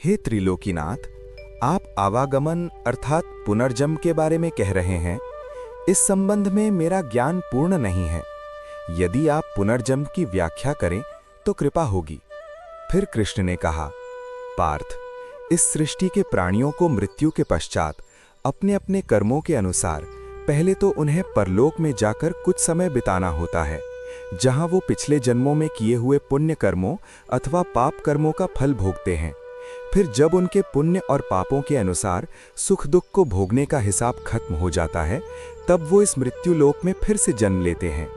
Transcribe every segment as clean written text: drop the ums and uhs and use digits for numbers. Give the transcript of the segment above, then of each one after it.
हे त्रिलोकीनाथ, आप आवागमन अर्थात पुनर्जन्म के बारे में कह रहे हैं। इस संबंध में मेरा ज्ञान पूर्ण नहीं है। यदि आप पुनर्जन्म की व्याख्या करें तो कृपा होगी। फिर कृष्ण ने कहा, पार्थ, इस सृष्टि के प्राणियों को मृत्यु के पश्चात अपने अपने कर्मों के अनुसार पहले तो उन्हें परलोक में जाकर कुछ समय बिताना होता है, जहां वो पिछले जन्मों में किए हुए पुण्य कर्मों अथवा पाप कर्मों का फल भोगते हैं। फिर जब उनके पुण्य और पापों के अनुसार सुख दुख को भोगने का हिसाब खत्म हो जाता है, तब वो इस मृत्यु लोक में फिर से जन्म लेते हैं।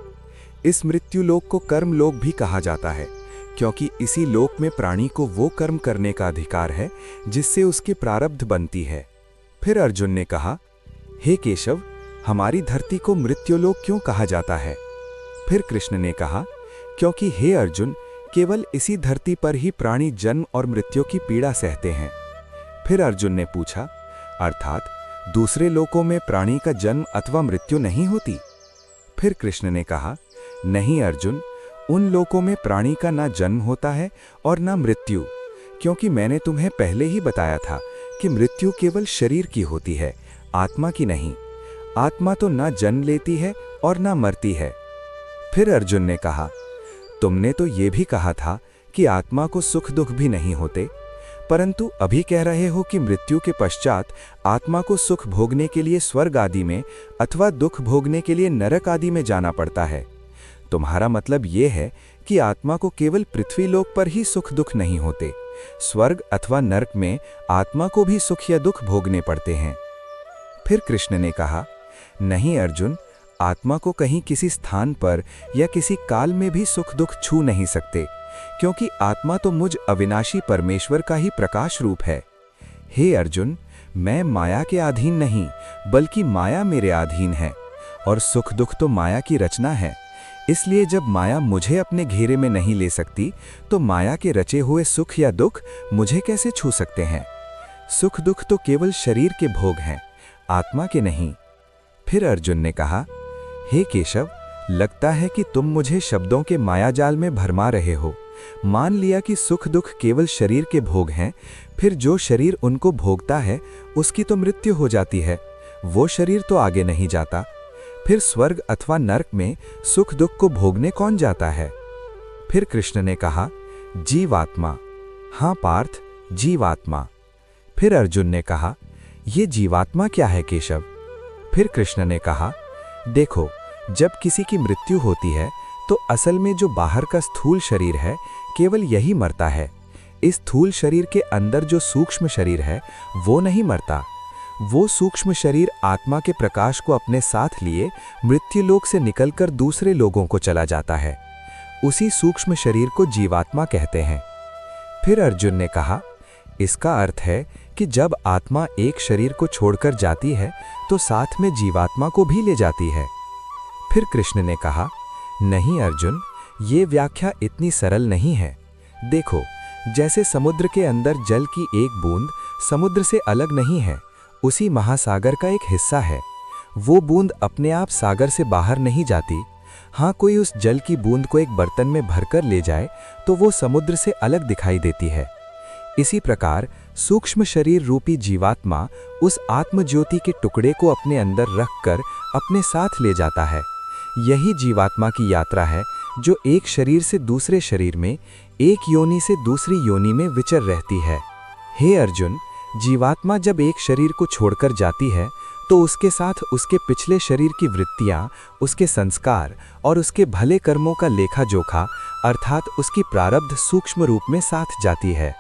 इस मृत्यु लोक को कर्म लोक भी कहा जाता है, क्योंकि इसी लोक में प्राणी को वो कर्म करने का अधिकार है जिससे उसकी प्रारब्ध बनती है। फिर अर्जुन ने कहा, हे केशव, हमारी धरती को मृत्युलोक क्यों कहा जाता है? फिर कृष्ण ने कहा, क्योंकि हे अर्जुन, केवल इसी धरती पर ही प्राणी जन्म और मृत्यु की पीड़ा सहते हैं। फिर अर्जुन ने पूछा, अर्थात दूसरे लोकों में प्राणी का जन्म अथवा मृत्यु नहीं होती? फिर कृष्ण ने कहा, नहीं अर्जुन, उन लोकों में प्राणी का ना जन्म होता है और ना मृत्यु, क्योंकि मैंने तुम्हें पहले ही बताया था कि मृत्यु केवल शरीर की होती है, आत्मा की नहीं। आत्मा तो ना जन्म लेती है और ना मरती है। फिर अर्जुन ने कहा, तुमने तो ये भी कहा था कि आत्मा को सुख दुख भी नहीं होते, परंतु अभी कह रहे हो कि मृत्यु के पश्चात आत्मा को सुख भोगने के लिए स्वर्ग आदि में अथवा दुख भोगने के लिए नरक आदि में जाना पड़ता है। तुम्हारा मतलब ये है कि आत्मा को केवल पृथ्वी लोक पर ही सुख दुख नहीं होते, स्वर्ग अथवा नरक में आत्मा को भी सुख या दुख भोगने पड़ते हैं। फिर कृष्ण ने कहा, नहीं अर्जुन, आत्मा को कहीं किसी स्थान पर या किसी काल में भी सुख दुख छू नहीं सकते, क्योंकि आत्मा तो मुझ अविनाशी परमेश्वर का ही प्रकाश रूप है। हे अर्जुन, मैं माया के अधीन नहीं, बल्कि माया मेरे अधीन है, और सुख दुख तो माया की रचना है। इसलिए जब माया मुझे अपने घेरे में नहीं ले सकती, तो माया के रचे हुए सुख या दुख मुझे कैसे छू सकते हैं? सुख दुख तो केवल शरीर के भोग हैं, आत्मा के नहीं। फिर अर्जुन ने कहा, हे केशव, लगता है कि तुम मुझे शब्दों के मायाजाल में भरमा रहे हो। मान लिया कि सुख दुख केवल शरीर के भोग हैं, फिर जो शरीर उनको भोगता है उसकी तो मृत्यु हो जाती है, वो शरीर तो आगे नहीं जाता। फिर स्वर्ग अथवा नरक में सुख दुख को भोगने कौन जाता है? फिर कृष्ण ने कहा, जीवात्मा। हाँ पार्थ, जीवात्मा। फिर अर्जुन ने कहा, ये जीवात्मा क्या है केशव? फिर कृष्ण ने कहा, देखो, जब किसी की मृत्यु होती है तो असल में जो बाहर का स्थूल शरीर है केवल यही मरता है। इस स्थूल शरीर के अंदर जो सूक्ष्म शरीर है वो नहीं मरता। वो सूक्ष्म शरीर आत्मा के प्रकाश को अपने साथ लिए मृत्युलोक से निकलकर दूसरे लोगों को चला जाता है। उसी सूक्ष्म शरीर को जीवात्मा कहते हैं। फिर अर्जुन ने कहा, इसका अर्थ है कि जब आत्मा एक शरीर को छोड़कर जाती है तो साथ में जीवात्मा को भी ले जाती है। फिर कृष्ण ने कहा, नहीं अर्जुन, ये व्याख्या इतनी सरल नहीं है। देखो, जैसे समुद्र के अंदर जल की एक बूंद समुद्र से अलग नहीं है, उसी महासागर का एक हिस्सा है। वो बूंद अपने आप सागर से बाहर नहीं जाती। हाँ, कोई उस जल की बूंद को एक बर्तन में भरकर ले जाए तो वो समुद्र से अलग दिखाई देती है। इसी प्रकार सूक्ष्म शरीर रूपी जीवात्मा उस आत्मज्योति के टुकड़े को अपने अंदर रखकर अपने साथ ले जाता है। यही जीवात्मा की यात्रा है जो एक शरीर से दूसरे शरीर में, एक योनि से दूसरी योनि में विचर रहती है। हे अर्जुन, जीवात्मा जब एक शरीर को छोड़कर जाती है तो उसके साथ उसके पिछले शरीर की वृत्तियां, उसके संस्कार और उसके भले कर्मों का लेखा जोखा अर्थात उसकी प्रारब्ध सूक्ष्म रूप में साथ जाती है।